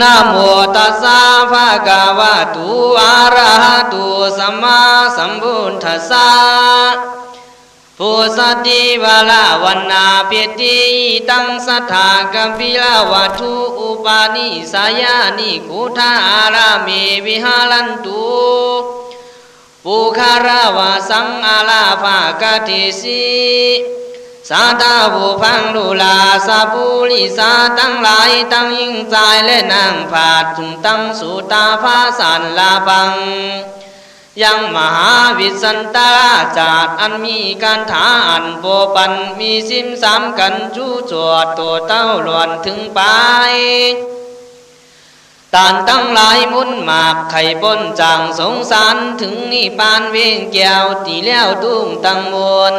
นะโมตัสสะภะคะวะโตอะระหะโตสัมมาสัมพุทธัสสะปุสัตติวะลาวันนาปิติตังสัทธากัมปิลาวัตถุอุปาณิสายานิกุฏาอารามิวิหารันตุปุคาราวาสังอาลาภากติสิสาธาผู้ฟังลูลาสาภูริสาตั้งหลายตั้งยิ่งใจและนางผาดจุงตั้งสุตาภาสันลาบังยังมหาวิสันตราจาดอันมีการถาอันโปปันมีสิมสามกันจูจวดตัวเต้าหลวนถึงไปตานตั้งหลายมุนหมากไข่ป้นจางสงสารถึงนิปานเวงแก้วตีแล้วตุ้งตั้งมวล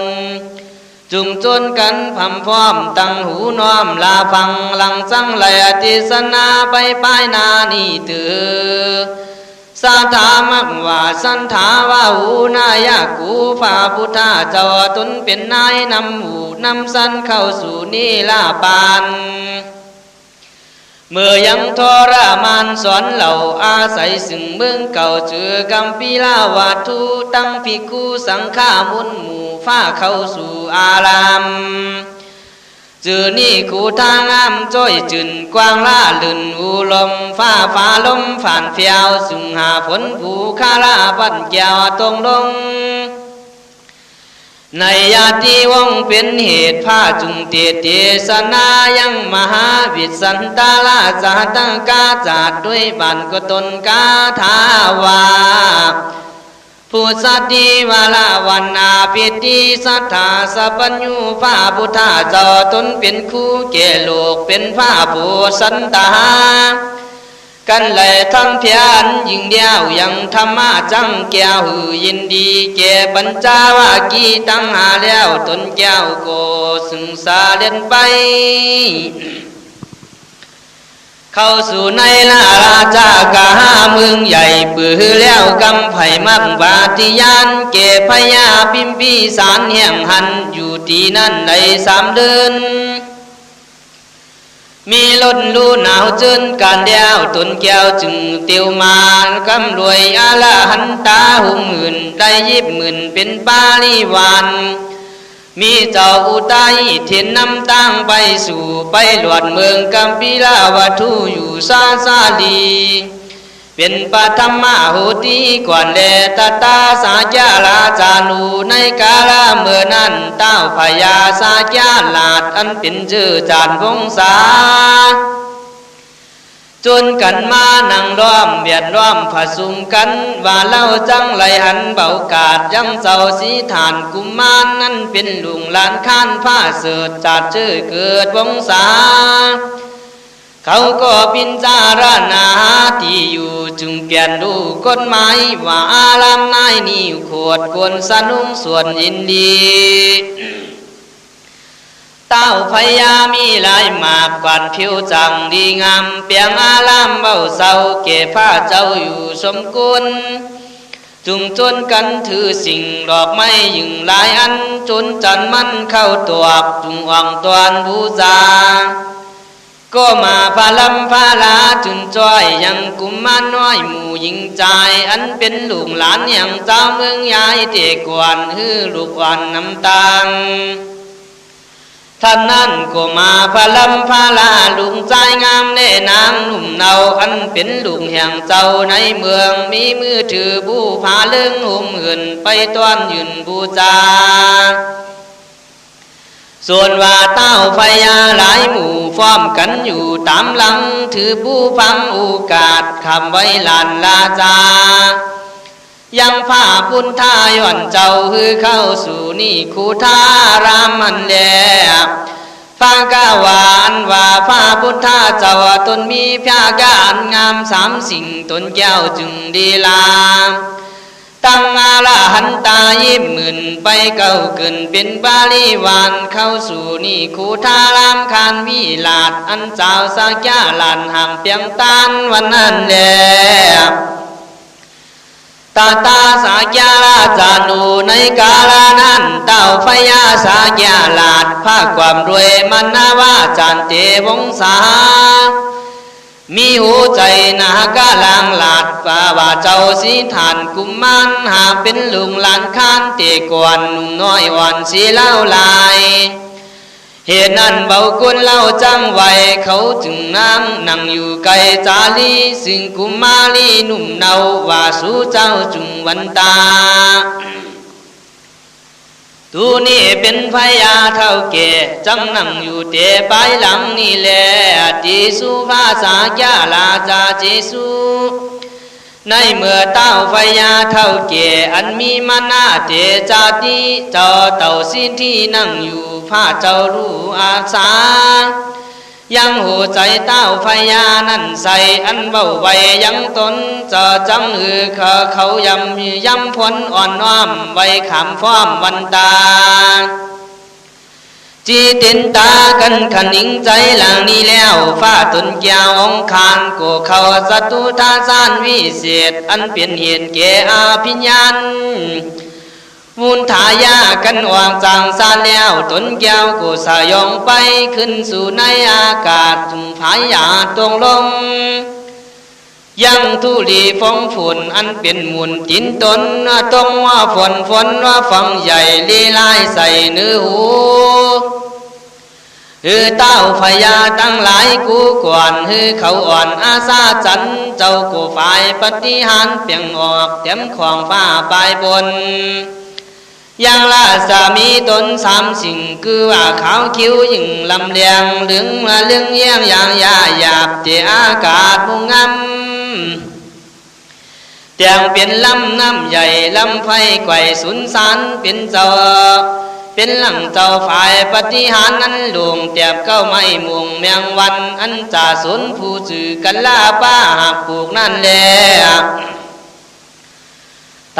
จุงจนกันพำพร้อมตั้งหูน้อมลาฟังหลังจังไหลอติสนาไปป้ายนานี่ตือสาธามักว่าสันถาว่าหูนายากูพาพุทธาเจ้าตนเป็นนายนำหูนำสันเข้าสู่นิลาปานเมื่อยังทรมานสอนเหล่าอาศัยซึ่งเมืองเก่าเจอกัมปิลาวัตถุตั้งภิกขุสังฆามุนหมู่ฟ้าเข้าสู่อารามจือนี่คูทางงามจ้อยจืนกว้างล่าลื่นอูลมฟ้าลมผ่านเฟียวซึ่งหาผลผูคาลาบันแก้วตรงลงในญาติวงเป็นเหตุผ้าจุงเตเตสนายังมหาวิสันตาลาจาตังกาจาดด้วยบันก็ตนกาทาวาผู้สัตติวาลาวันนาปิติสัทธาสัพพัญญูพระพุทธเจ้าตนเป็นคู่แก่โลกเป็นพระผู้สันตากันเลยทั้งเพียรยิ่งเดียวยังธรรมะจังแก้วหือยินดีแก่ปัญจวัคคีย์ตั้งหาแล้วตนแก้วโกสึงสาเล่นไปเข้าสู่ในลาราชากาเมืองใหญ่ปือแล้วกำไผ่มักบาติยานเก็บพญาพิมพีสารแห่งหันอยู่ที่นั่นใน3 เดือนมีล้นลู่หนาวจนการเดียวตนแก้วจึงเตียวมากำรวยอาลาหันตา60,000ได้20,000เป็นปาลิวานมีเจ้าอุทัยเทียนนำตั้งไปสู่ไปหลวดเมืองกัมปิลาวัตถุอยู่ซาลีเป็นปฐมมโหติก่อนแลตตาสาจาลาจานูในกาลเมื่อนั้นเต้าพญาสาจาลาดอันเป็นชื่อจานวงศาจนกันมานั่งล้อมเบียดล้อมผสุมกันว่าเล่าจังไหลหันเบากาดยังเจ้าสีฐานกุมารนั้นเป็นลุงหลานข้านผ้าเสดจัดชื่อเกิดวงศาเขาก็พินจารณาที่อยู่จึงเปลี่ยนดูกฎหมายว่าอารามนายนี่ขวดควรสนุงส่วนยินดีเต้าพญามีหลายมากกว่าผิวจังดีงามเปียงอารามเบาเศร้าเก็บผ้าเจ้าอยู่สมกุลจุงจนกันถือสิ่งดอกไม้ยิ่งหลายอันจนจันมันเข้าตัวจุงอ่องตวนบูชาก็มาพาลำพาลาจุนจ้อยยังกุมารน้อยหมู่หญิงใจอันเป็นลูกหลานอย่างเจ้าเมืองยายเตกวนฮือลูกวันน้ำตาลท่านนั้นก็มาพาลำพาลาลุงใจงามแน่นางหนุ่มเนาอันเป็นลุงแห่งเจ้าในเมืองมีมือถือบูพาเลื่องหุ่มเหินไปต้อนยืนบูชาส่วนว่าเต้าพญาหลายหมู่ฟ้อมกันอยู่ตามหลังถือผู้ฟังโอกาสคำไว้ลานลาจายังผ้าพุนท่าย่อนเจ้าฮือเข้าสู่นี่คูทารามมันแลฟังกาวานว่าพระพุทธเจ้าตนมีพระการงาม3 สิ่งตนแก้วจึงดีลาตั้งอาลาหันตา20,000ไปเก่าเกินเป็นบาลีวานเข้าสู่นี่คูทารามคานวิลาดอันเจ้าสาแก้ลานห่างเปียงตานวันนั้นแลตาตาสาแก้ลาจานูในกาลานั้นเต้าพญาสาแก้ลาดภาคความรวยมันนาวาจานเตวงศา มีหูใจนากาลางหลาดฝ่าว่าเจ้าสีฐานกุมมันหาเป็นลุงหลานข้านเตกวนหนุ่มน้อยอ่อนสีเล่าลายเหตุนั้นเบากุนเล่าจังไว้เขาจึงนั่งอยู่ไกลจาลีซึ่งกุมาลีหนุ่มเนาว่าสู่เจ้าจุงวันตาตูนี่เป็นพญาเท่าแก่จำนั่งอยู่เตะปลายหลังนี่แหละจีสุภาษาญาลาจาเจสุในเมื่อเต้าพญาเท่าแก่อันมีมานาเตจาติเจ้าเต่าสิ้นที่นั่งอยู่พระเจ้ารู้อาสายังหัวใจเต้าพญานั่นใส่อันเบาไว้ยังตนจะจังเขายำพ้นอ่อนน้อมไว้ขามฟ้อมวันตาจีตินตากันขันหิงใจหลังนี้แล้วฟ้าตุนแก้วองคารโกเขาสัตุทาสานวิเศษอันเปลี่ยนเหตุแก่อาภิญญาณมุนทายากันวางจางซาแล้วตนแก้วกูสายองไปขึ้นสู่ในอากาศจุงผายาตรงลงยังทุลีฟองฝุ่นอันเป็นมุนจินตนตรงว่าฝนว่าฟังใหญ่ลีลายใส่เนื้อหูเต้าพญาตั้งหลายกูก่อนเขาอ่อนอาซาจันเจ้ากูฝ่ายปฏิหารเปียงออกเต็มของฟ้าปลายบนยังละสามีตนสามสิ่งคือว่าขาวคิ้วยิ่งลำเลียงเหลืองเลี้ยงอย่างยาหยาบเจอากาศมุ่งงำเตียงเป็นลำน้ำใหญ่ลำไฟไกวสุนสานเป็นเจ้าเป็นหลังเจ้าฝ่ายปฏิหารนั้นหลวงเตียบเก้าไม้มุงแมงวันอันจ่าสนผู้จือกันลาป้าหักปลูกนั่นแหละ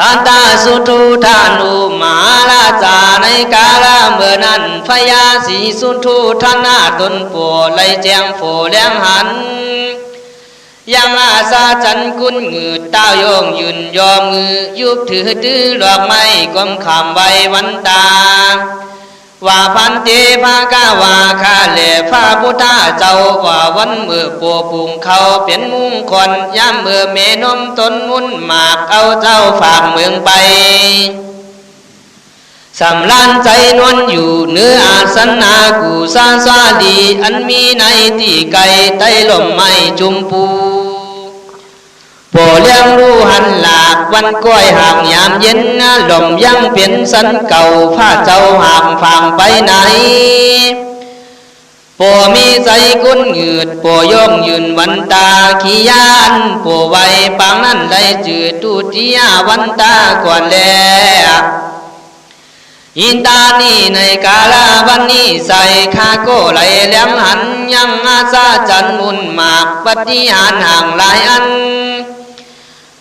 ทานตาสุทุทานุมาลาจาในกาลเมื่อนั้นพญาสีสุทุทานาตนปัวไลแจงโผเลี้ยงหันยังอาซาจันกุนเงือเต้าโยงยืนยอมมือยุบถือดอกไม้ก้มขามใบวันตาว่าพันเตภากาวาคาเลพระพุทธเจ้าว่าวันเมื่อปัวปุงเขาเป็นมุงคนย่ำเมื่อเมนมตนมุนหมากเอาเจ้าฝากเมืองไปสำลานใจนวลอยู่เนื้ออาสนากูซาซาดีอันมีในที่ไกลใต้ลมไม้จุมปูโปเลี้ยงรู้หันหลากวันก้อยห่างยามเย็นลมยังเปลี่ยนสันเก่าผ้าเจ้าห่างฟังไปไหนโปมีใจกุนหงืดโปย่องยืนวันตาขี้ยานโปไว้ปังนั้นได้จืดตูติยาวันตาก่อนแล้วอินตานี่ในกาลาวันนี้ใส่คาโก้ไหลเลี้ยงหันยังอาซาจันมุนหมากปฏิหารห่างหลายอัน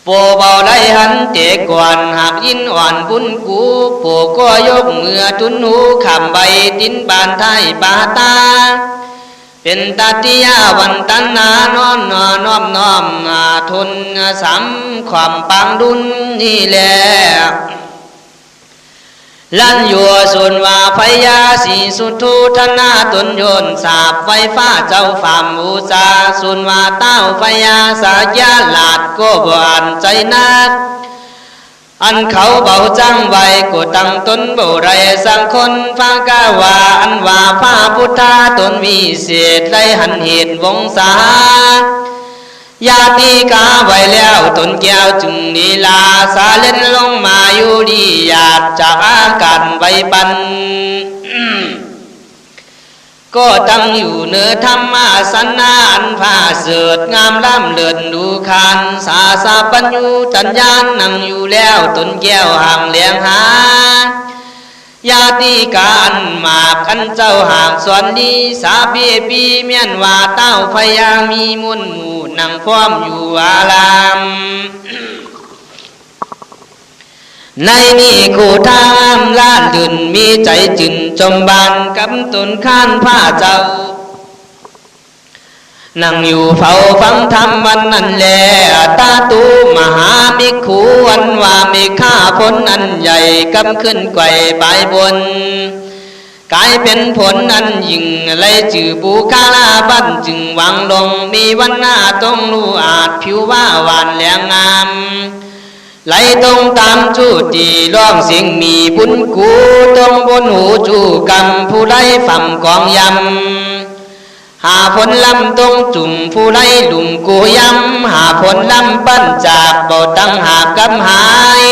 โปเบาไหลหันเตะก่อนหากยินอ่อนบุญกูโปก็ยกเมื่อทุนหูขำใบตินบานไทยปาตาเป็นตาติยาวันตันนานอนน้อมทนสามความปังดุนนี่แหละลันยัวส่วนว่าพญาสีสุทุทนาตนโยนสาบไฟฟ้าเจ้าฝ่ามบูชาส่วนว่าเต้าพญาสายาหลาดก็บานใจนักอันเขาเบาจังไว้ก็ตั้งตนบ่ไรสังคนฟ้ากาวาอันว่าพระพุทธตนวิเศษได้หันเหตุวงศาญาติกาไว้แล้วตนแก้วจึงนีลาสาเล่นลงมาอยู่ดีหยาดจากอาการไว้ปัน ก็ตั้งอยู่เนื้อธรรมอาสนะอันผ้าเสือดงามล้ำเลือนดูคานสาสาปัญญูจัญญาณนั่งอยู่แล้วตนแก้วห่างเลี้ยงหาญาติการหมากอันเจ้าห่างสวนดีสาเบียปีเมียนว่าเต้าพญามีมุนหมู่นั่งพร้อมอยู่อารามในนี่คู่ทามล้านดื่นมีใจจึนจมบานกับตนข้านผ้าเจ้านั่งอยู่เฝ้าฟังธรรมวันนั้นแลตาตูมหามิขูวันว่ามีข้าพ้นอันใหญ่กำขึ้นไกวปลายบน กลายเป็นผลอันยิ่งเลยจื่อปูคาลาบันจึงหวังลงมีวันหน้าต้องรู้อาจผิวว่าหวานแหลงงามไหลตรงตามจูตีร้องเสียงมีบุญกูตรงบนหูจูกำผู้ไล่ฝั่งกองยำหาผลลำตรงจุ่มผู้ไล่หลุมกูยำหาผลลำปั้นจากเบาตั้งหากกำหาย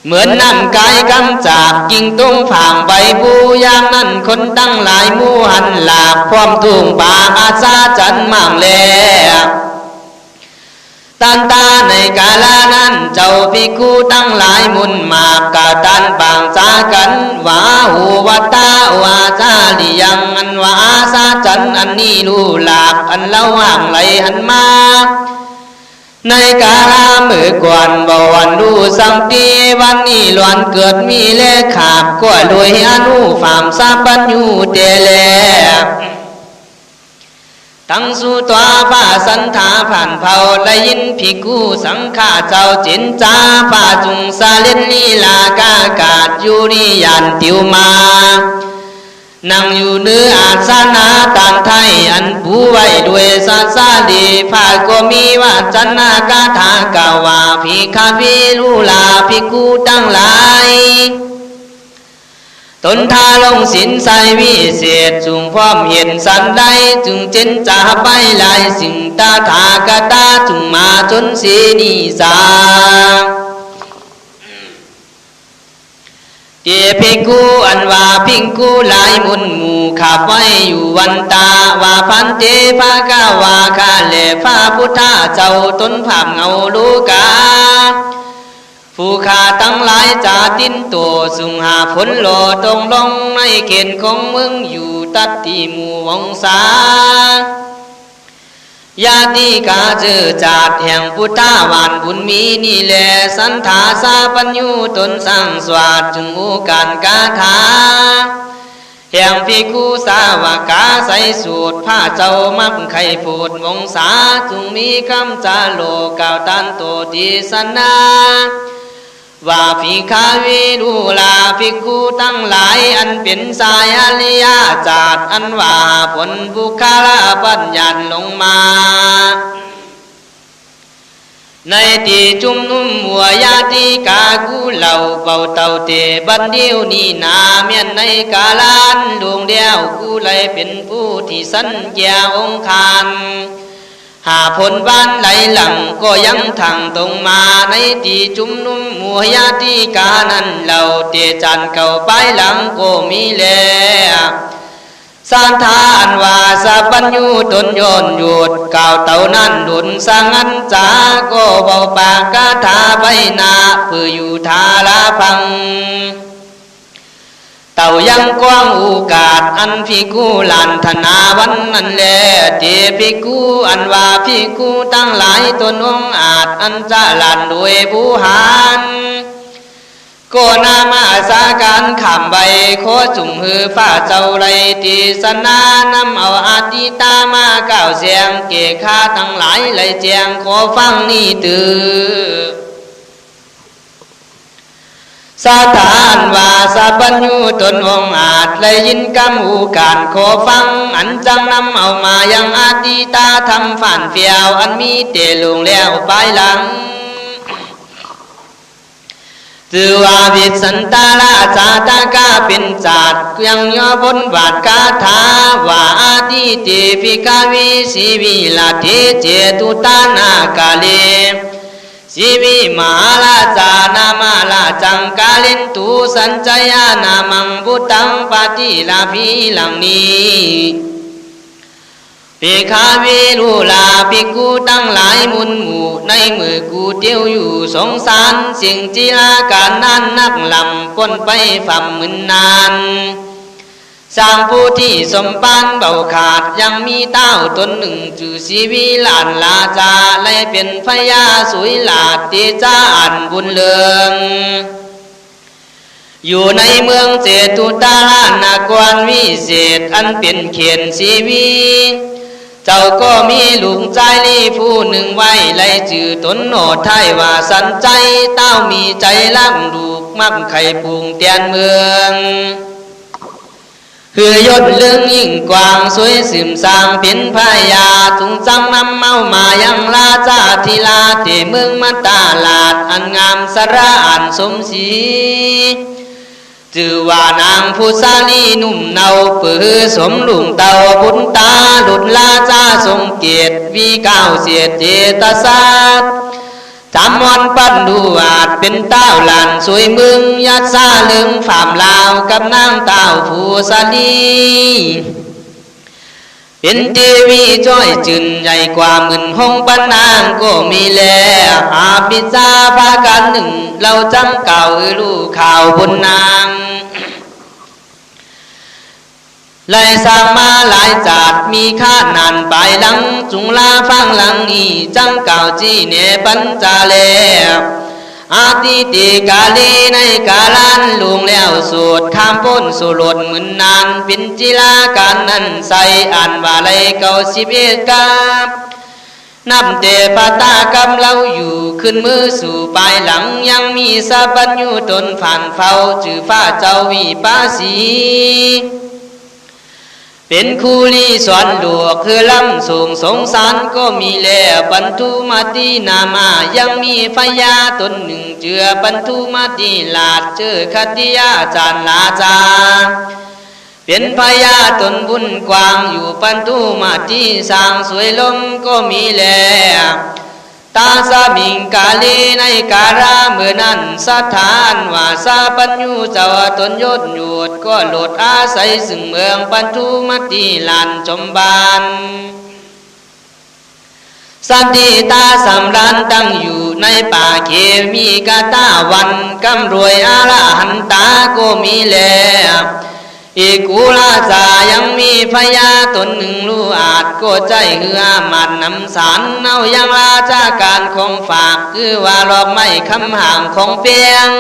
เหมือนน้ำกายกำจากกิ่งตุ้งผ่างใบบูยามนั้นคนตั้งหลายมูหันหลากพร้อมทุ่งป่าอาซาจันมั่งแลตันตาในกาลานั้นเจ้าภิกขุตั้งหลายมุนมากกาตันปางจากันว่าหูวัตตาวาจาลิยังอันว่าอาซาจันอันนี้รู้หลากอันเล่าห่างไหลหันมาในกาลาเมื่อก่อนบ่วันดูสังกีวันนี้ล้วนเกิดมีเลขาบก็รวยอนุฟามสาปัญญูเตเลตั้งสู่ตัวฟ้าสันธาผ่านเผาได้ยินภิกขุสังฆาเจ้าจินจาฟ้าจุงสาเลนลีลากากาศอยู่นิยานติวมานั่งอยู่เนื้ออาสนะต่างไทยอันผู้ไว้ด้วยศาสดีภาก็มีว่าจันนากาถากาวาภิกขาภิลุลาภิกขุตั้งหลายตนทาลงสินใสวิเศษจุงพร้อมเห็นสันใดจึงเจนจ่าไปหลายสิ่งตาถากตาจุงมาจนสีนิสาเจภิกขุอันว่าภิกขุหลายมุนหมู่ขับไว้อยู่วันตาว่าพันเตภากาวาคาเลพระพุทธเจ้าตนภาพเงาลูกาผู้ขาตั้งหลายจาตินตัวสุงหาผลโลตรงลงในเขตของเมืองอยู่ตัดที่หมู่วงศาญาติกาเจอจาดแห่งพุทธาวานบุญมีนี่แลสันธาสาปัญญูตนสร้างสวาดจึงอุการกาถาแห่งภิกขุสาวกาใส่สูตรผ้าเจ้ามักไข่พูดวงศาจึงมีคำจาโลกล่าวตันโตติสนาว่าภิกขาวิรุลาภิกขุตั้งหลายอันเป็นสายอริยจาดอันว่าผลบุคลาปัญญาลงมาในที่จุมนุมหัวยาติกากูเหล่าเบาเต่าเตบันเดียวนี่นาเมียนในกาลานดวงเดียวกูเลยเป็นผู้ที่สัญญาองค์คานหาผลบ้านไหลหลังก็ยังทางตรงมาในที่จุมนุมหัวยาติกานั้นเหล่าเตจันเก่าไปหลังก็มีแล้วสานทานว่าสะปัญญูตนโยนหยุดกล่าวเต่านั้นดุนสังอันจาก็เบาปากกาถาไปนาเพื่ออยู่ทาลาพังเต่ายังกว้างโอกาสอันภิกขุลันธนาวันนั้นแลเตภิกขุอันว่าภิกขุตั้งหลายตนองอาจอันจะลันด้วยผู้หานก็นามาสาการขำใบโคจุ่มหือฝ้าเจ้าไรติสนานำเอาอาติตามาเก่าเสียงเกฆาทั้งหลายไหลแจงขอฟังนี่ตือสาธานว่าสาปัญญูตนองอาจเลยยินกำหูการขอฟังอันจังนำเอามายังอาติตาทำฝันเฟียวอันมีเตลุงแล้วไปหลังตือว่าวิสันตาลาจาตากาเป็นจาดยังย่อบนบาทกาถาว่าอาทิเตภิกขาวิสีวิลาเทเจตุตานากาเลสีวิมาลาจานามาลาจังกาลินตุสัญจยานามังบุตังปฏิลาภิลังนีภิกขาวิรุลาภิกขุตั้งหลายมุนหมู่ในมือกูเที่ยวอยู่สงสารสิ่งจีลาการนั้นนักลำพ้นไปฝ่ำมึนนานสร้างผู้ที่สมปานเบาขาดยังมีเต้าตนหนึ่งจือชีวิลานลาจาและเป็นพญาสุยลาเตจาอันบุญเลืองอยู่ในเมืองเจตุตาลานากรวิเศษอันเป็นเขียนชีวิเจ้าก็มีลุงใจลีผู้หนึ่งไว้ไล่จื่อตนโนดไทยว่าสันใจเต้ามีใจรักลูกมักไข่พุงเตียนเมือง คือยศเรื่องยิ่งกว้างสวยสืมสร้างเป็นพายาถุงจำนำเมามายังราชาธิลาเตเมืองมาตาลาดอันงามสระอันสมศรีจือว่านางผู้สาลีนุ่มเนาปือสมลุงเตาบุญตาหลุดลาจาทรงเกียรติวีก้าวเสียเจตศาสตร์จำวันปั้นดูอาจเป็นเต้าหลานสวยมึงยัดซาลึงฝ่ามลาวกับนางเต้าผู้สาลีเป็นเทวีจ้อยจืนใหญ่กว่าหมื่นห้องปันนางก็มีแล้วหาพิจาพากันหนึ่งเราจำเก่ารู้ข่าวบนนางไล่สร้างมาหลายจาดมีค่านานไปหลังจุงลาฟังหลังนี้จังเก่าจีเนปัญจาเลอาทิติกาลีในกาลันลุงแล้วสูตรข้ามพ้นสุรดเหมือนนานเป็นจิลาการนั้นใส่อ่านว่าไรเก่า11 กับนับเตปตากำเราอยู่ขึ้นมือสู่ปลายหลังยังมีสัพพัญญูตนผ่านเฝ้าจือฟ้าเจ้าวิปัสสีเป็นคูลีสอนหลวกคือลำสูงสงสารก็มีแล้วบรรทุมาตีนามายังมีพญาตนหนึ่งเจือบรรทุมาตีลาดเจอคติยาจานลาจาเป็นพญาตนบุญกว้างอยู่บรรทุมาตีสร้างสวยลมก็มีแล้วตาสามิงกาลีในการาเมื่อนั้นสถานว่าสาปัญญูเจ้าตนยศหยุดก็หลดอาศัยซึ่งเมืองปันทุมัติลานจมบานสันติตาสำราญตั้งอยู่ในป่าเขมีกาตาวันกำรวยอาละหันตาก็มีแล้วอีกุลาจายังมีพญาตนหนึ่งรู้อาจก็ใจเหือมันนำสารเอายังราชาการของฝากคือว่าหลอกไม่คำห่างของเปียง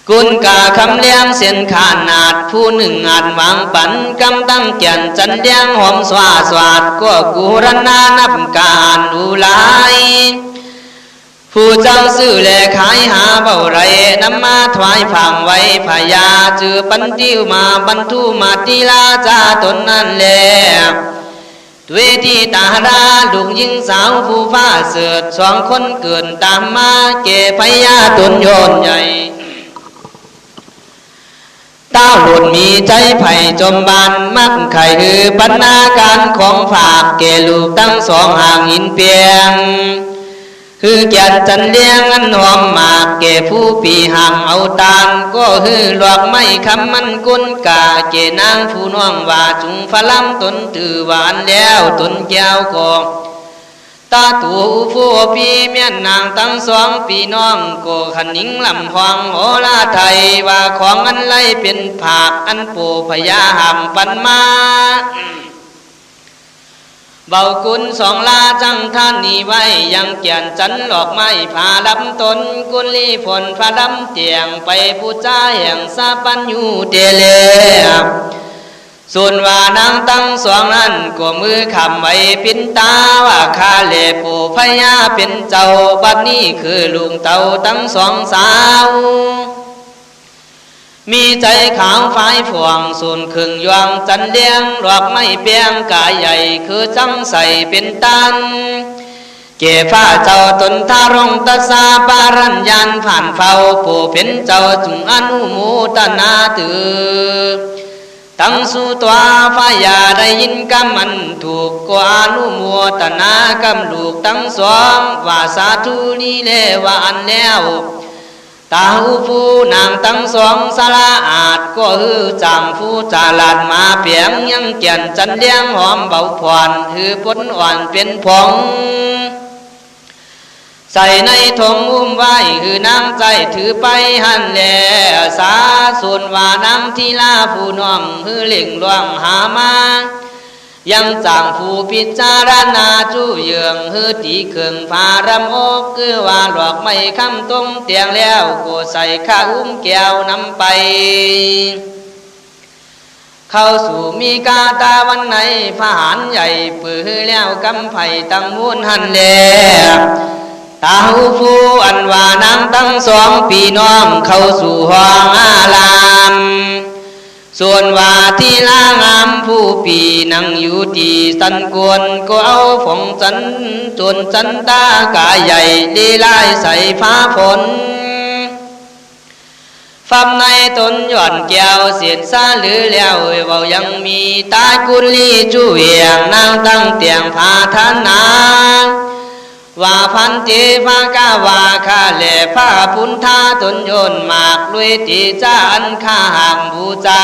กุลกาคำเลี้ยงเส้นขานาดผู้หนึ่งอาจวางปันกำตั้งเกียนจันเลี้ยงหอมสวาสวาดก็กุรณานับการดูลายผู้เจ้าซื้อแลขายหาเบาไรนำมาถวายผังไว้พญาจือปันติวมาบรรทุมาติลาจาตนนั้นแลด้วยที่ตาราลูกยิงสาวผู้ฟ้าเสือ2 คนเกินตามมาเก็พญาตนโยนใหญ่เต้าหลุดมีใจไผ่จมบานมักไข่หือปัญนาการของฝากแก่ลูกทั้ง2ห่างหินเปียงคือแก่นจันเลี้ยงอันหอมมากแก่ผู้ปีห่างเอาตานก็คือหลอกไม่คำมันกุนกาเกนางผู้น้องว่าจุงฟะล้ำตนถือหวานแล้วตนแก้วก็ตาตูผู้ปีเมียนนางทั้ง2ปีน้องก็ขันหนิงลำพองโหราไทยว่าของอันไรเป็นผากอันปูพญาหำปันมาเบากุล2 ลาจังท่านนี้ไว้ยังเกียนจันหลอกไม้ผาลำตนกุลลีฝนผาลำเตียงไปผู้จ้าแห่งสาปัญญูเตเลส่วนว่านางทั้ง2นั้นก็มือคำไว้ปินตาว่าคาเลผู้พญาเป็นเจ้าบัดนี้คือลุงเต่าทั้ง2 สาวมีใจขาวฝ่ายฝ่วงส่วนครึ่งยวงจันเลี้ยงหลอกไม่เปียงกายใหญ่คือจังใส่เป็นตันเก็ฟ้าเจ้าตนทารงตสาปารัญญาณผ่านเฝ้าผู้เป็นเจ้าจุงอนุโมทนาตือตั้งสู่ตัวฟ้ายาได้ยินกำมันถูกก็อนุโมทนากำลูกทั้ง2ว่าสาธุนี้เลว่าอันแล้วตาหูผู้นางทั้ง2สาระอาจก็ฮือจำผู้จาลาดมาเปียงยังเกียนจันเลี้ยงหอมเบาผ่อนฮือพ้นอ่อนเป็นผงใส่ในถงอุ้มไว้คือนางใจถือไปหันแลสาส่วนว่านางทีลาผู้น้องฮือเล่งล่วงหามายังจางผู้พิจารณาจูเยืองฮือตีเคืองฟ้ารำอกคือว่าหลอกไม่คำตรงเตียงแล้วก็ใส่ข้าอุ้มแก้วนำไปเข้าสู่มีกาตาวันไหนพหารใหญ่ปื้อแล้วกำไผ่ตั้งมูลหันแลตาหูผู้อันว่านางทั้ง2ปีน้องเข้าสู่ห้องอารามส ส่วนว่าที่ลางามผู้ปีนั่งอยู่ที่สันกวนก็เอาฝงจันจนจันตากายใหญ่ดีลายใส่ฟ้าฝนฟัมในตนหย่อนแก้วเสียดซาหรือแล้วเบายังมีตากุลีจูเวียงนางตั้งเตียงพาทานาว่าพันเจพากาวาคาเลพาพุนทาตนโยนหมากด้วยตีจ้าอันข้าห่างบูจา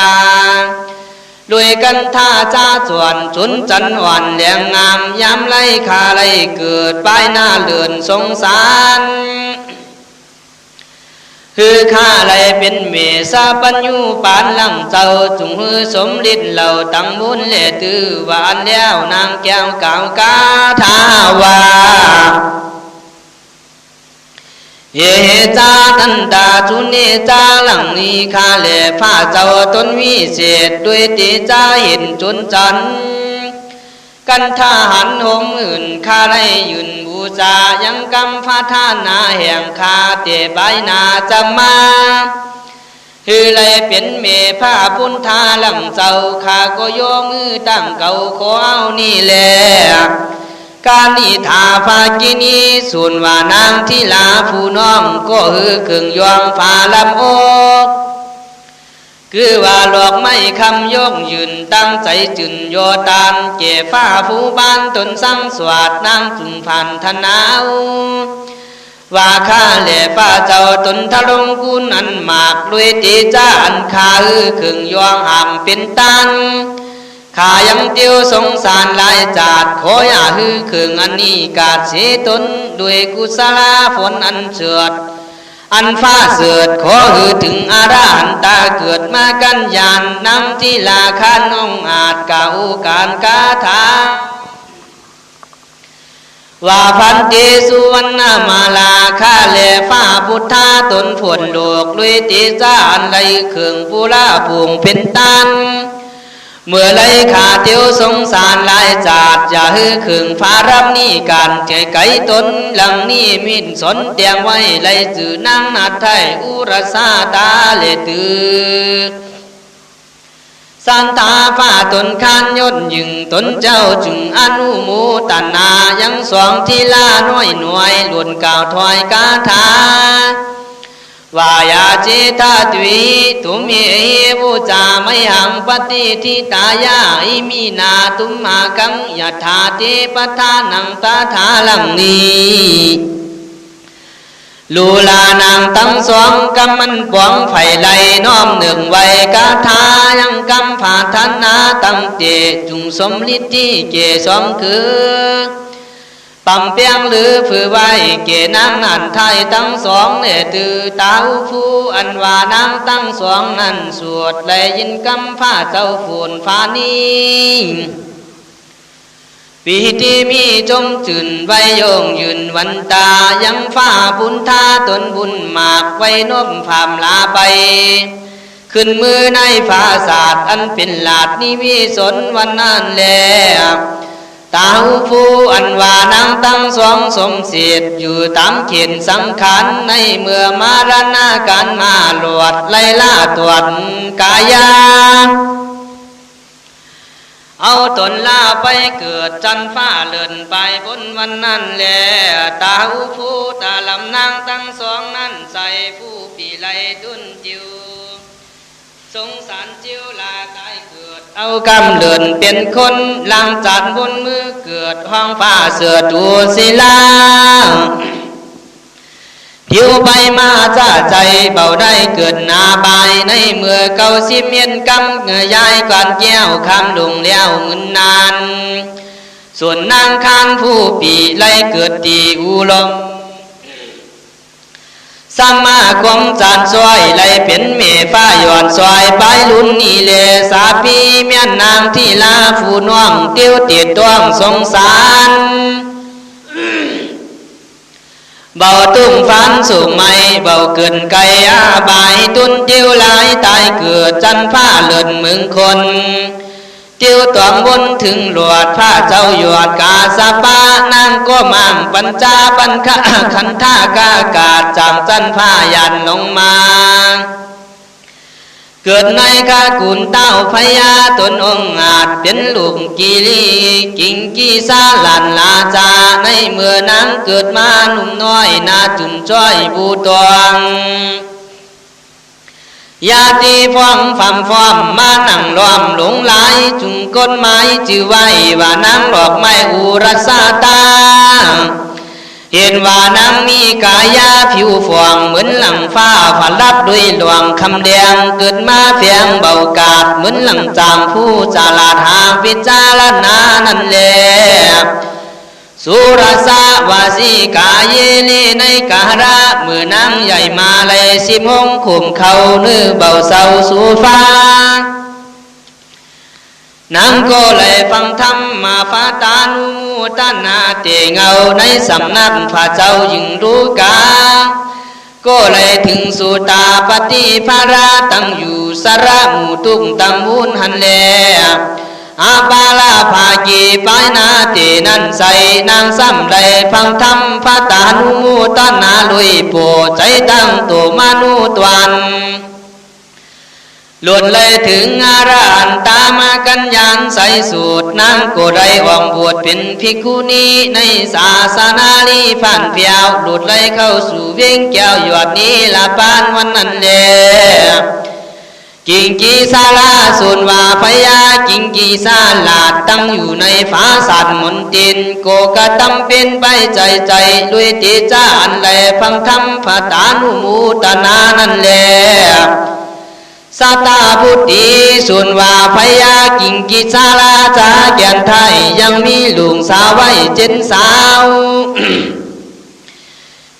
ด้วยกันท่าจ้าส่วนจุนจันหวันเลียงงามย้ำไล่คาไล่เกิดป้ายหน้าเลือนสงสารคือข้าไรเป็นเมษาปัญญูปานลังเจ้าจุงฮือสมฤทธิ์เหล่าตั้งบุญเลตือหวานแล้วนางแก้วกาวกาทาวาเฮจาตันตาจุนเนจาหลังนี้ข้าเลผ้าเจ้าตนวิเศษด้วยติจาเห็นจุนจันกันทหันหงอื่นข้าได้ยืนบูชายังกำพาทานาแห่งข้าเตใบนาจะมาคือเลยเป็นเมผ้าพุนทาหลังเจ้าข้าก็โยมือตั้งเก่าขอเอานี่แหละการนิทาภากินีส่วนว่านางที่ลาผู้น้องก็ฮือขึงยองฝ่าลำอกคือว่าหลอกไม่คำยกยืนตั้งใจจุนโยตานเก็บฟ้าผู้บ้านตนสังสวัสดนางจุนพันธนาวว่าข้าแหล่ป้าเจ้าตนทะลงกุนันหมากด้วยตีจ้าอันข้าฮือขึงยองห่างเป็นตันข้ายังเตียวสงสารลายจาดขออย่าฮือขึงอันนี้กาดเสตนด้วยกุศลฝนอันเฉิดอันฟ้าเสือดขอฮือถึงอาราหันตาเกิดมากันยานนำที่ลาคานองอาจกาอุการกาถาว่าพันเตสุวรรณมาลาคาเลฟ้าพุทธาตนฝนโลกด้วยติจาอันไรเขื่องปูลาผงเป็นตันเมื่อไรขาเตียวสงสารลายจาดอย่าฮือขึงฟ้ารับนี่การใจไก่ตนหลังนี้มินสนเตียงไว้ไรจือนางนาไทยอุรสาตาเลตือสันตาฟ้าตนคานยนยึงตนเจ้าจึงอนุโมตนายังสองทีลาน้อยหน่วยหลุนกล่าวถอยกาถาวายาเจตาตวีตุมเยบูจาไมหังปฏิทิตายาอิมีนาตุมมากังยถาเทปทานังตาถาลังนีลูลานางตั้งสองกำมันปวงไฟไหลน้อมหนึ่งไว้กาถายังกำผาธนาตั้งเจจุงสมฤทธิเกสมคือปั๊มเปียงหรือฝือไว้เกนางนันไทยตั้งสองเนตือตาผู้อันว่านางตั้งสองนั้นสวดและยินกำผ้าเจ้าฝนฟ้านี้ปีที่มีจมจืนไว้โยงยืนวันตายังฟ้าบุญทาตนบุญหมากไว้นบผามลาไปขึ้นมือในฟ้าศาสตร์อันเป็นหลาดนิวิสนวันนั้นแลตาผู้อันว่านางตั้งสองสมเสดอยู่ตามเขียนสังขารในเมื่อมารณาการมาหลวดไล่ล่าตรวจกายาเอาตนล่าไปเกิดจันฟ้าเลื่อนไปบนวันนั้นแลตาผู้ตาลำนางตั้งสองนั้นใส่ผู้ปีไลดุนจิวสงสารจิวลากายเกิดเอากำเลื่อนเป็นคนลังจัดบนมือเกิดห้องฟ้าเสือตูศิลาทิวไปมาจ้าใจเบาได้เกิดนาบายในเมื่อเก่าสิเมียนกำเงยยายก่อนแก้วคำลงแล้วเงินนานส่วนนางคานผู้ปีไล่เกิดตีอุลมสัมมาคมจานซอยไล่เป็นเมฟ้าหย่อนซอยไปลุ่นนี่เลสาพีเมียนนางที่ลาผู้น้องเตี้ยวติดต้วงสงสารเบาตุ้มฟันสูงไม่เบาเกินไกอาบายตุนเตี้ยวหลายตายเกิดจันผ้าเลื่อนมึงคนเตี้ยวตวงบนถึงหลวดผ้าเจ้าหยวดกาสาปานางก็มั่งปัญจาปัญคะขันธากากาศจำจันผ้ายันลงมา เกิดในกากุลเต้าพญาตนองอาจเป็นลูกกีรีกิงกีซาหลันลาจาในเมื่อนางเกิดมาหนุ่มน้อยนาจุนจ้อยบูตวงยาตีฟ้องฟอมมานั่งล้อมหลงไหลจุงก้นไม้จือไว้ว่านางดอกไม้อุรัสตาเห็นว่านางมีกายาผิวฟองเหมือนหลังฟ้าฝันรับด้วยดวงคำแดงเกิดมาเพียงเบากาดเหมือนหลังจามผู้จาลาหาวิจารณานั่นแหละสุรสาวาสีกาเยลีในการะเมื่อนางใหญ่มาเลยสิมงขุมเขาเนื้อเบาเศร้าสู่ฟ้านางก็เลยฟังธรรมมาฟาตานุตานาเตเงาในสำนักพระเจ้ายิงรู้กาก็เลยถึงสุตาปฏิภาราตั้งอยู่สระหมู่ตุ้งตำบุญหันแลอาบาลาภากีปายนาเตนันใสนางซ้ำเลยฟังธรรมพระตานุตานาลุยโปใจตั้งตัวมนุตวันหลุดเลยถึงอารานตามากันยานใสสูตรนางก็ได้ออกบวชเป็นภิกขุณีในศาสนาลีผ่านเพียวหลุดเลยเข้าสู่เวียงแก้วหยดนี้ละปานวันนั้นแลกิงกีซาลาส่วนว่าพญากิงกีซาลาดตั้งอยู่ในฟ้าสัตว์มนตินโกกะตำเป็นไปใจลุยติจาอันแลฟังธรรมพระตานุมูตนานั่นแลสตาพุทธิส่วนว่าพญากิงกิจาลาจาแก่นไทยยังมีลุงสาวไว้เจ็ดสาว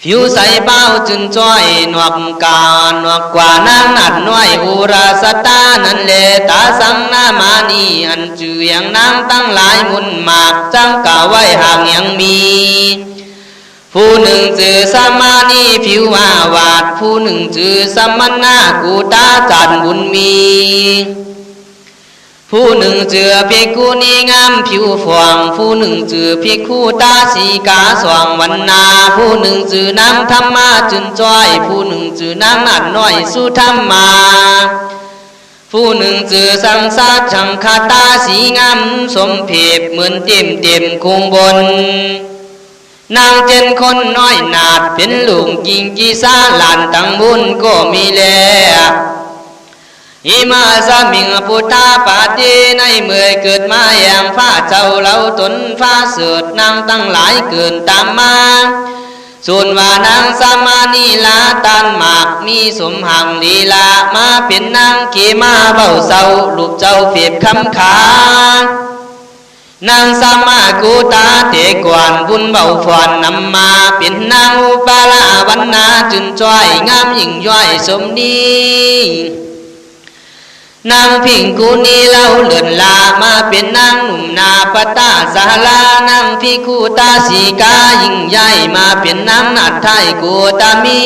ผิวใสเป้าจึงจ้อยหนวกกาหนวกกว่านางนัดน้อยอุราสตานั่นแลตาสังนามานีอันจืออย่างนางตั้งหลายมุนหมากจังกะไว้ห่างยังมีผู้หนึ่งจือสมานีผิววาดผู้หนึ่งจือสมณะกูตาจันบุญมีผู้หนึ่งจือภิกขุณีงามผิวฟองผู้หนึ่งจือภิกขุตาสีกาสว่างวันนาผู้หนึ่งจือนางธรรมาจุนจ้อยผู้หนึ่งจือนางนัดน้อยสุธรรมาผู้หนึ่งจือสังสาชังคาตาสีงามสมเพบเหมือนเต็มคงบนนางเจนคนน้อยนาดเป็นลุงกิงกีซาหลานตั้งบุญก็มีแล้วอิมาสมิงพุทธาปาติในเมื่อเกิดมาอย่างฟ้าเจ้าเหล่าตนฟ้าเสือดนางตั้งหลายเกินตามมาส่วนว่านางสามานีลาตันหมากมีสมหังลีลามาเป็นนางขี่มาเบาเศร้าลูกเจ้าเปียบคำขานางสามากูตาเตกวนบุญเบาฟอนนำมาเป็นนางอุปาลาวันนาจุนจ้อยงามยิ่งย่อยสมดีนางพิงกูนีเล่าเลื่อนลามาเป็นนางหนุ่มนาปตาสาลานางพิคูตาสีกายิ่งใหญ่มาเป็นนางนาไทยกูตามี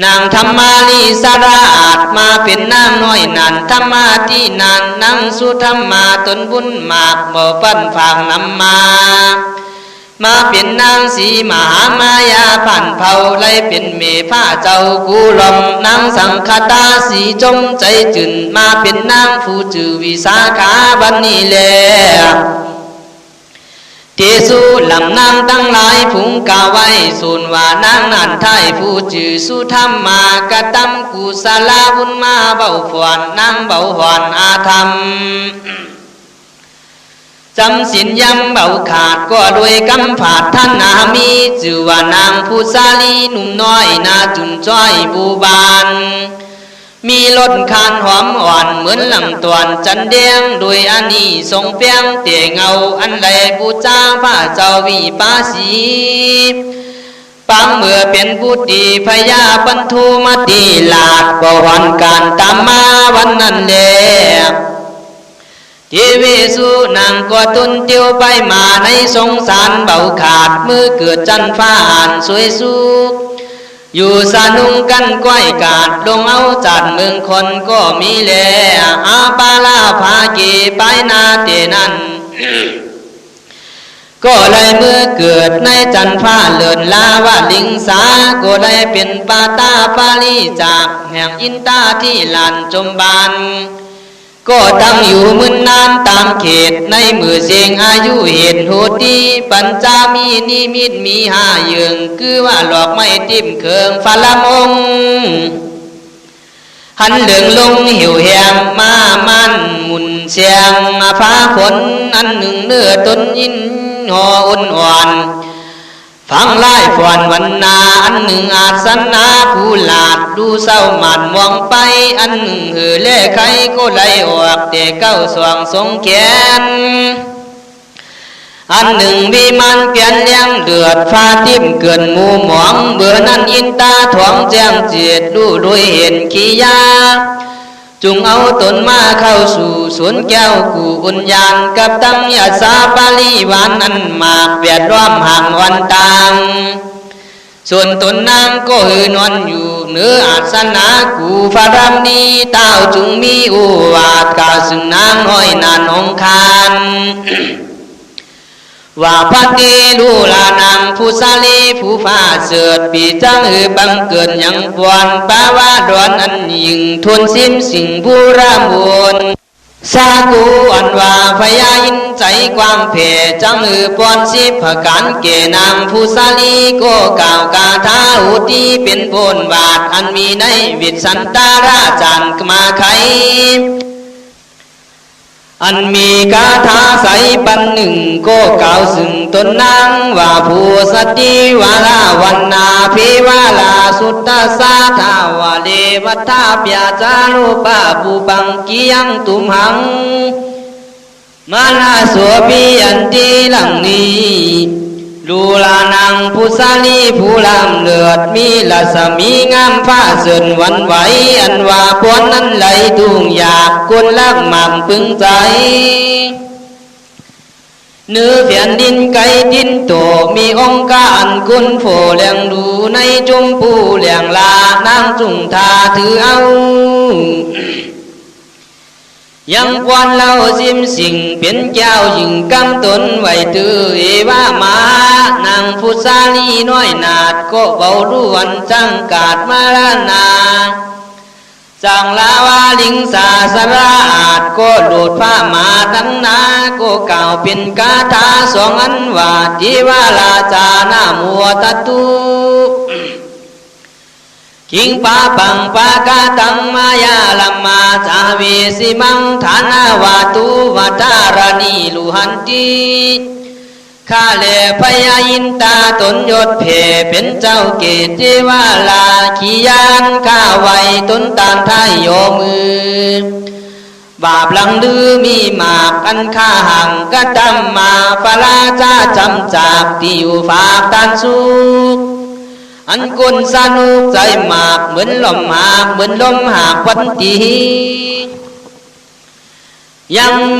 นางธรรมาลีสราอาจมาเป็นนางน้อยนันธรรมาที่นานนางสุธรรมาตนบุญมากบ่ปั้นฝากนำมาเป็นนางสีมหามายาผ่านเผาไล่เป็นเมผ้าเจ้ากูลมนางสังคตาสีจมใจจืนมาเป็นนางผู้จือวิสาขาบันนี้แลเทสุลำนางตั้งหลายผุงกาไว้ส่วนว่านางนันไทยผู้จือสุธรรมมากะตำกุศลาบุญมาเบาฝวนนางเบาหอนอาธรรมจำสินยำเบาขาดก็ด้วยกำผาดท่านนามีจือว่านางผู้สาลีหนุ่มน้อยนาจุนจ้อยบูบานมีรสคานหอมอ่อนเหมือนหลังตวนจันเดียงโดยอันนี้ทรงเปียงเตียงเอาอันใดบูชาพระเจ้าวิปัสสีปังเมื่อเป็นผู้ดีพญาบรรทุมติลาดก็วันการตามมาวันนั้นแลทีวิสุนางก็ตุนเตียวไปมาในสงสารเบาขาดมือเกิดจันฟ้าอ่านสวยสุขอยู่สนุงกันก้อยกาดลงเอาจัดเมืองคนก็มีแลอาปาลาภากีไปนาเตนัน ก็เลยเมื่อเกิดในจันทร์ฟ้าเลินลาวาลิงสาก็เลยเป็นปาตาปาลีจากแห่งอินตาที่ลานจมบานก็ตั้งอยู่มึนนานตามเขตในมือเสียงอายุเหตุโหตีปัญจามีนิมิตมีหาเยืองคือว่าหลอกไม่ติ่มเคืองฟาละมงหันเหลืองลงหิวแหงมามันหมุนเสียงมาฟ้าฝนอันหนึ่งเนื้อต้นยินหออุ่นอ่อนฟังไล่ฝอนวันนาอันหนึ่งอาจสันนาผู้หลาดดูเศร้าหมันมองไปอันหนึ่งหือเล่ไขก็ไหลออกแต่เก้าสว่างสงแขนอันหนึ่งมีมันเปลี่ยนเลี้ยงเดือดฟ้าทิ่มเกินหมู่หมองเบื่อนั้นอินตาถ่วงแจ้งเจียดดูด้วยเห็นขี้ยาจุงเอาตนมาเข้าสู่สวนแก้วกูอุ่นยานกับตั้งยาสาปาลีหวานอันมากเบียดร้อมห่างวันต่างส่วนตนนางก็หือนอนอยู่เนื้ออาสนะกูฟารามนีเต้าจุงมีอุวาทกาสึงนางน้อยนานองคานว่าพัติลูลานางผู้สาลีผู้ฟ้าเสือดปีจังหือบังเกินยังปวนปาวาดวนอันยิ่งทวนซิมสิ่งผู้รามวนสากูอันว่าพยายินใจความเพจังหือปอนสิบประการเกนางผู้สาลีก็กล่าวกาถาอุติเป็นโพนบาทอันมีในวิสันตาราจันกมาไขอันมีคาถาใสปันหนึ่งก็กล่าวสึงตนนางว่าผู้สติวาลาวันนาภิวาลาสุตตาสาทาวาเลวัฏาปยาจารุปาปุปังกิยังตุมหังมานาสวปิยันติลังนีลูลานังผู้สาลีผู้ลำเลือดมีลัสมีงามฟ้าเสื่นวันไหวอันว่าปวนนั้นไหลทุ่งอยากกุนลักหม่ำพึงใจเนื้อแผ่นดินไก่ดินโตมีองค์การกุนโผเลียงดูในจุมปูเลียงลานางจุงทาถือเอายังควันเล่าซิมสิ่งเป็นเจ้ายิงกำตนไว้ตือเอวามานางผู้สาลีน้อยนาดก็เบาด้วนจังกาดมาลานาจังลาวาลิงสาสราอาจก็โดดผ้ามาดังนาก็กล่าวเป็นคาถาสองอันว่าทิวาลาจานามัวตตุคิงปาปังปากาตังมายาลัมมาจาเวสิมังฐานาวาตุวัฏารณีลุหันติข้าเลพยายินตาตนยศเพเป็นเจ้าเกศเทวาลาขียานข้าไว้ตนตานทายโยมือบาปหลังดื้อมีหมากอันข้าหังกะตำมาฟาลาจ้าจำจากที่อยู่ฝากตานสุขอันกุนสนุกใจหมากเหมือนลมหากเหมือนลมหากวันตียังไ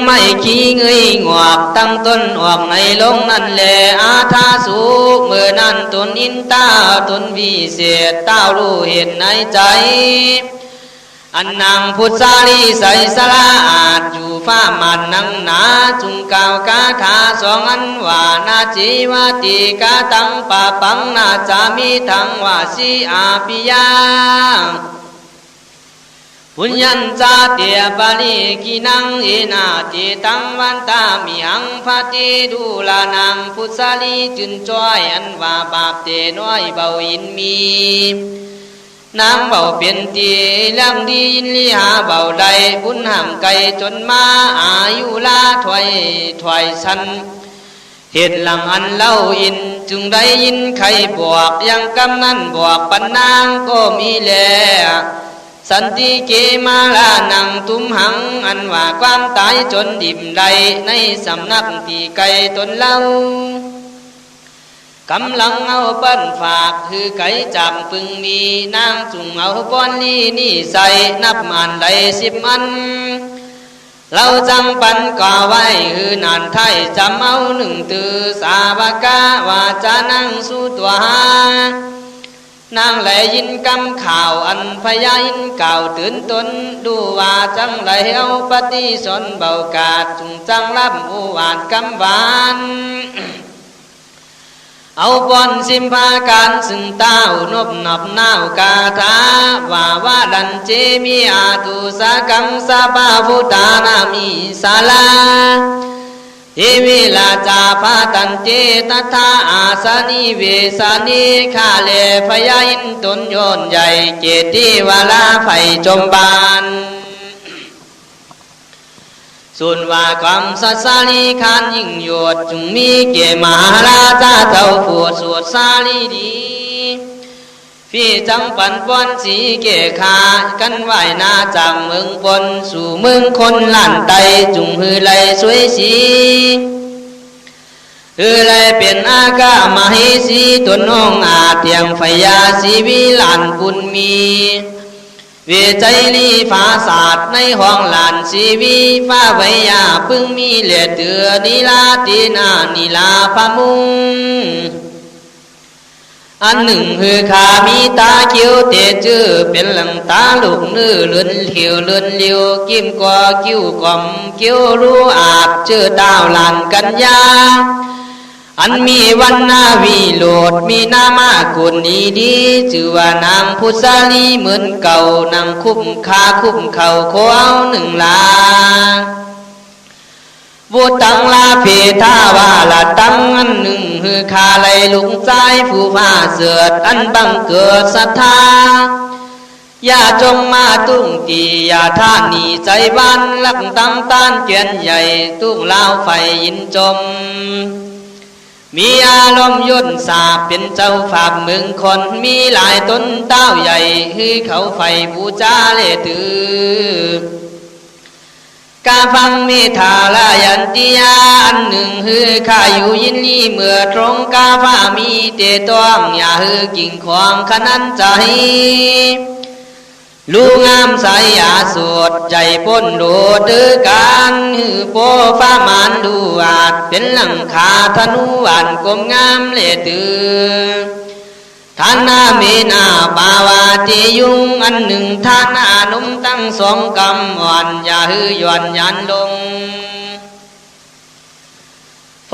ม่ขี้เงยงอกตั้งต้นออกในลงนั่นแหละอาทาสุขเมื่อนั้นตนอินตาตนวิเศษเต้ารู้เห็นในใจอันนางพุทธาลีใสสละอาจอยู่ฟ้ามันนังนาจุงกล่าวคาถาสองอันว่านาจีวติกาตังปะปังนาจามิทังวาสีอาปิยาปุญญัญจาเตียปาลีกินังเอนาติตังวันตามิหังพติดูลานางพุทธาลีจุนจ้อยอันว่าบาปเตน้อยเบาอินมีนางเบาเปลี่ยนตีลำดียินลีหาเบาใดบุญห้ามไกลจนมาอายุลาถอยสันเหตุหลังอันเล่าอินจึงได้ยินใครบอกยังกำนั้นบอกปันนางก็มีแลสันติเกมาลานังตุมหังอันว่าความตายจนดิ่มใดในสำนักที่ไกลตนเล่ากำลังเอาปั้นฝากคือไก่จำปึงมีนางจุงเอาป้อนลีนี่ใส่นับมันได้10 อันเราจังปันก่อไว้คือนานไทยจำเอาหนึ่งตือสาวกาว่าจะนั่งสู้ตัวหานางไหลยินกำข่าวอันพยายินเก่าตื่นตนดูว่าจังไหลเอาปฏิสนเบากาดจุงจังรับอุวาดกำหวาน เอาบอนสิมพาการซึ่งเต้านบนับนาวกาถาว่าดันเจมีอาตุสากังสาบาพุตานามิสาลาเทวิลาจาพาตันเจตถาอาสานิเวสานิคาเลพยาอินตนโยนใหญ่เจติวาลาไฟจมบานส่วนว่าความสัตสาลีคานยิ่งยวดจงมีเกี่ยมหาราชาเจ้าปวดสวดสาลีดีพี่จำปันป้อนสีเกี่ยขากันไหวนาจากเมืองปนสู่เมืองคนล้านไตจุงฮือไหลสวยสีฮือไหลเป็นอากามาให้สีตนห้องอาเทียงไฟยาสีวิลานปุนมีเวใจลีฟ้าศาสตร์ในห้องหลานชีวีฟ้าไวยาพึ่งมีเหลือเตือนิลาตีนานิลาพมุงอันหนึ่งคือขามีตาเขียวเตจื้อเป็นหลังตาลูกนื้อเลือนเขียวเลือนเลียวกิ้มกว่ากิ้วกล่อมกิ้วรู้อาจเจื้อดาวหลานกัญญาอันมีวันนาวีโลดมีนามากุลดีดีชื่อว่านางพุทธาลีเหมือนเก่านางคุ้มคาคุ้มเข่าโคเอาหนึ่งลาบุตังลาเพทาวาละตังอันหนึ่งฮือคาไหลลุงใจผู้ฟ้าเสือดอันบังเกิดศรัทธาอย่าจงมาตุ้งตีอย่าท่านีใจบ้านลักตำต้านเกียนใหญ่ตุ้งลาวไฟยินจมมีอารมณ์ย่นสาบเป็นเจ้าฝาบเมืองคนมีหลายต้นเต้าใหญ่คือเขาไฟบูชาเลตือกาฟังเมธาลายันติยาอันหนึ่งฮือข้าอยู่ยินลีเมื่อตรงกาฟ้ามีเตต้องอย่าฮือกิ่งของขนันใจลูงามสายยาสวดใจพ้นโดดดื้อการฮือโปฟ้ามานดูอาจเป็นหลังคาธนูอันกลมงามเลตือท่านนาเมนาปาวาติยุงอันหนึ่งท่านอานุมตั้งสองกำอ่อนอย่าฮือย่อนยันลง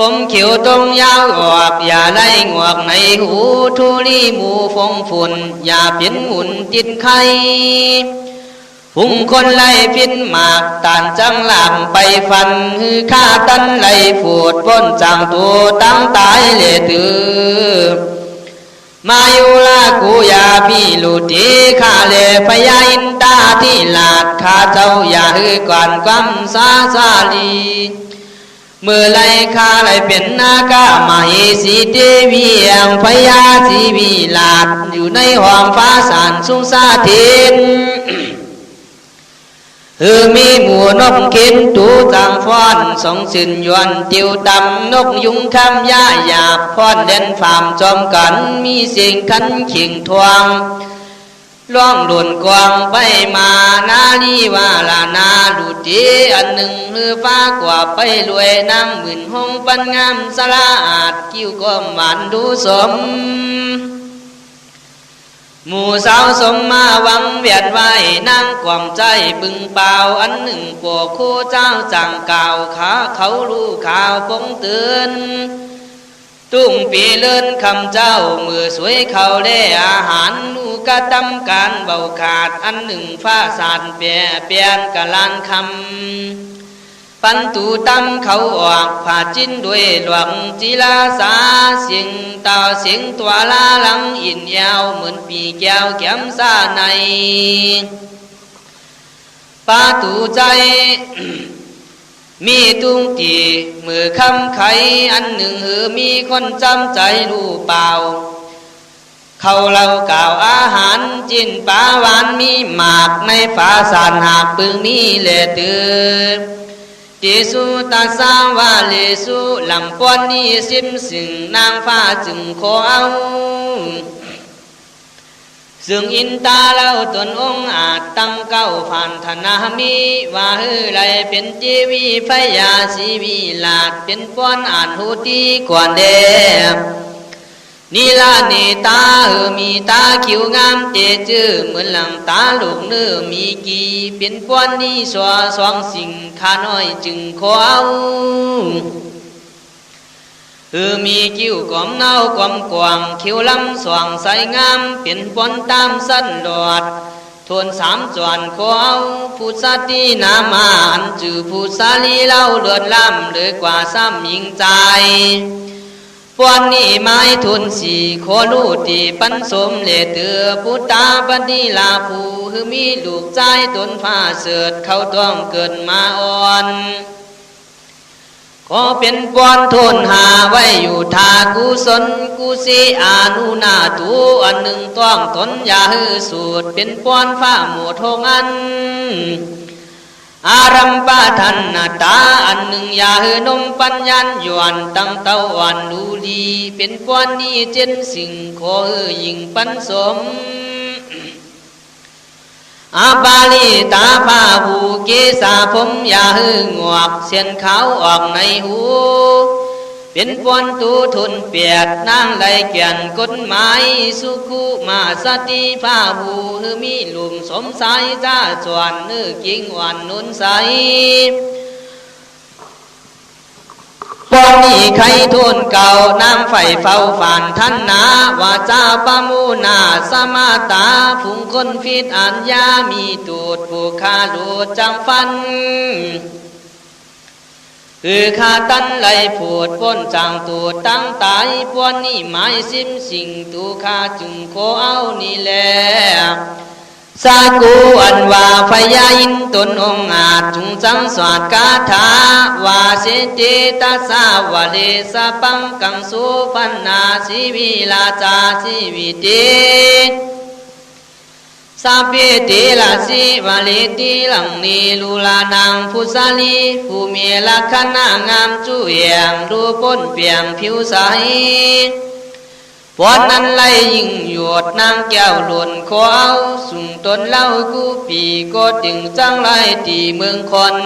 ผมเขียวตรงยาวออกอย่าไล่งวกในหูทุลีหมูฟงฝุ่นอย่าเปลี่ยนหมุนติดไข่หุ่งคนไล่พินหมากตานจังหลังไปฟันฮือข้าตันไล่ฝูดพ้นจางตัวตั้งตายเลตือมายุลากูยาพี่ลุตีข้าเลพยาอินตาที่หลาดข้าเจ้าอย่าฮือก่อนความสาสาลีเมื่อไรข้าไรเป็นนากามาเฮสีเทวีแห่งพยาสีวีลาดอยู่ในห้องฟ้าสานสุงสาเทนมีหมู่นกเข็นตูจางฟ้อนสองสินยวนติวตำนกยุงคำย่าหยาบฟ้อนเด่นฟามจอมกันมีเสียงขันขิงทวงล่องหล่นกวางไปมานาลีว่าลานาดูดีอันหนึ่งมือฟ้ากว่าไปรวยนางหมื่นห้องปันงามสลาอาดกิ้วก็หมันดูสมหมู่สาวสมมาหวังเวียดไว้นางความใจบึงเปล่าอันหนึ่งปวกคู่เจ้าจังเก่าขาเขารู้ข่าวปงเตือนตุ้งปีเลินคำเจ้ามือสวยเขาเล่อาหารลูกะตำการเบาขาดอันหนึ่งฟ้าสานเปียนกะลานคำปันตูตั้มเขาออกผ่าจิ้นด้วยหลวงจิลาสาเสียงตาเสียงตัวลาหลังอินยาวเหมือนปีแก้วแก้มซาในปาตูใจ มีตุ้งตีมือคำไขอันหนึ่งหือมีคนจำใจรู้เปล่าเขาเล่ากล่าวอาหารจินปลาหวานมีหมากในฝาสานหากปึงมีเลตือติสุตาสาวาเลสุลำปอนนี้สิมสึงนางฟ้าจึงขอเอาซึ่งอินตาเล่าตนองอาจตั้งเก้าผ่านธนามีว่าฮือไรเป็นจีวีพยาสีวีลาดเป็นป้อนอ่านหูตีกวนเดนีลาเนตามีตาคิวงามเตจื้อเหมือนหลังตาลูกเนื้อมีกีเป็นป้อนนี้สวสองสิ่งข้าน้อยจึงขอเอา มีคิ้วกลมเน่ากลมกวางคิ้วลำสว่างใสงามเป็นปนตามสั้นหลอดทวนสามจวนขอเอาผู้สตินามาอันจือผู้สาลีเล่าเลือดล้ำเลยกว่าซ้ำยิงใจปวนนี้ไม้ทุนสีขอรู้ตีปันสมเลเตือพุตาปฏิลาผู้คือมีลูกใจตนฟ้าเสือดเขาต้องเกิดมาอ่อนขอเป็นปวนทนหาไว้อยู่ทากุศลกุศิอานุนาตูอันหนึ่งต้องตนอย่าฮือสูตรเป็นปวนฟ้าหมู่ทงอันอารัมปะทันนาตาอันหนึ่งอย่าฮือนมปัญญาหยวนตั้งเต้าวันดูลีเป็นปวนนี้เจนสิ่งขอฮือยิ่งปันสมอาบาลีตาผาหูเกษาผมอย่าหืองอกเสียนขาวออกในหูเป็นปวนตูทุนเปียดนางไหลเกียนกฎหมายสุขุมาสติผาหูฮือมีหลุมสมสายจ้าจวนนึกกิ่งวันนุนใสปอนนี้ใครทุนเก่านางไฟเฝ้าฝันท่านนาวาจาปะมูนาสมาตาผุงคนฟิดอัญญามีตูดผู้คาลูดจังฟันคือขาตันไหลผูดพ้นจังตูดตั้งตายปวนนี้หมายซิมสิ่งตูคาจึงโคเอานี่แหละสากูอันว่าพยาอินตนองอาจจุงจังสวดกาถาวาเสติตัสสาวะเลสะปังกังสุปันนาสีวิลาจาสีวิติสัพเพติลาสีวะเลติลังนีลูลานังผู้สาลีผู้มีลักษณะงามจุเอียงรูปพ้นเปียงผิวใสปอนนั้นไล่ยิงหยวดนางแก้วหล่นขอเอาสุ่งตนเล่ากูปีก็ถึงจังไรตีเมืองคน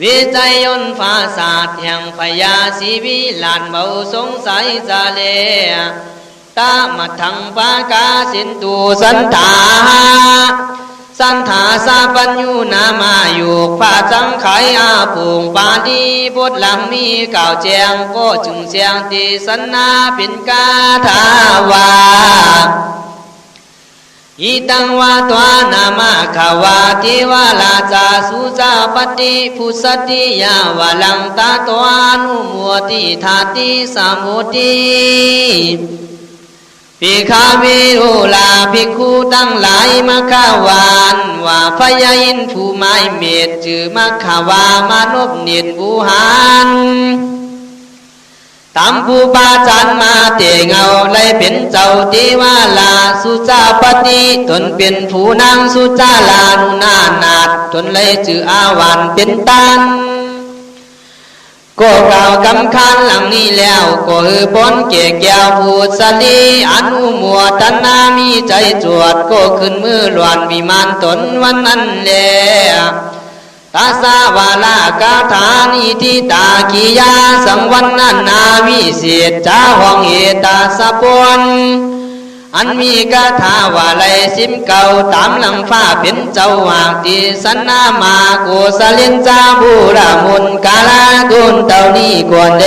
วิจัยยนฟ้าศาสตร์แห่งพยาสีวิลานเบาสงสัยจะเลตามาทังปากาสินตูสันถาสันถาสาปัญญูนามาอยู่ผ้าจังไขอาผูงปาดีบทหลังมีเก่าแจงก็จึงเสียงตีสันนาเป็นกาถาวาอิตังวาตวานามาขาวาทิวาลาจาสุจาปฏิพุสติยาวาลังตาตวานุมัวติธาติสามุติภิกขาวิรุลาภิกขุตั้งหลายมัคคาวานว่าพยาอินผู้ไม้เมตจือมัคคาวามานบเนียนบูหานตามผู้ปาจันมาเตเงาไลเป็นเจ้าเทวาลาสุจาปฏิตนเป็นผู้นางสุจาลานุนานาดตนเลยจืออาวันเป็นตันก็กล่าวกำคันหลังนี้แล้วก็ฮือพ้นเกี่ยแก้วพูดสลีอนุมัวตนามีใจจวดก็ขึ้นมือหลวนวิมานตนวันนั้นแลตาสาวาลากาธานิทิตากิยาสังวันนันนาวิเศษจ้าห้องเอตาสะปวนอันมีกาถาวาไลสิมเก่าตามหลังฟ้าเป็นเจ้าหากที่สันนามาโกสลินจาบูรามุนกาลาดุนเต่านี้กวนเด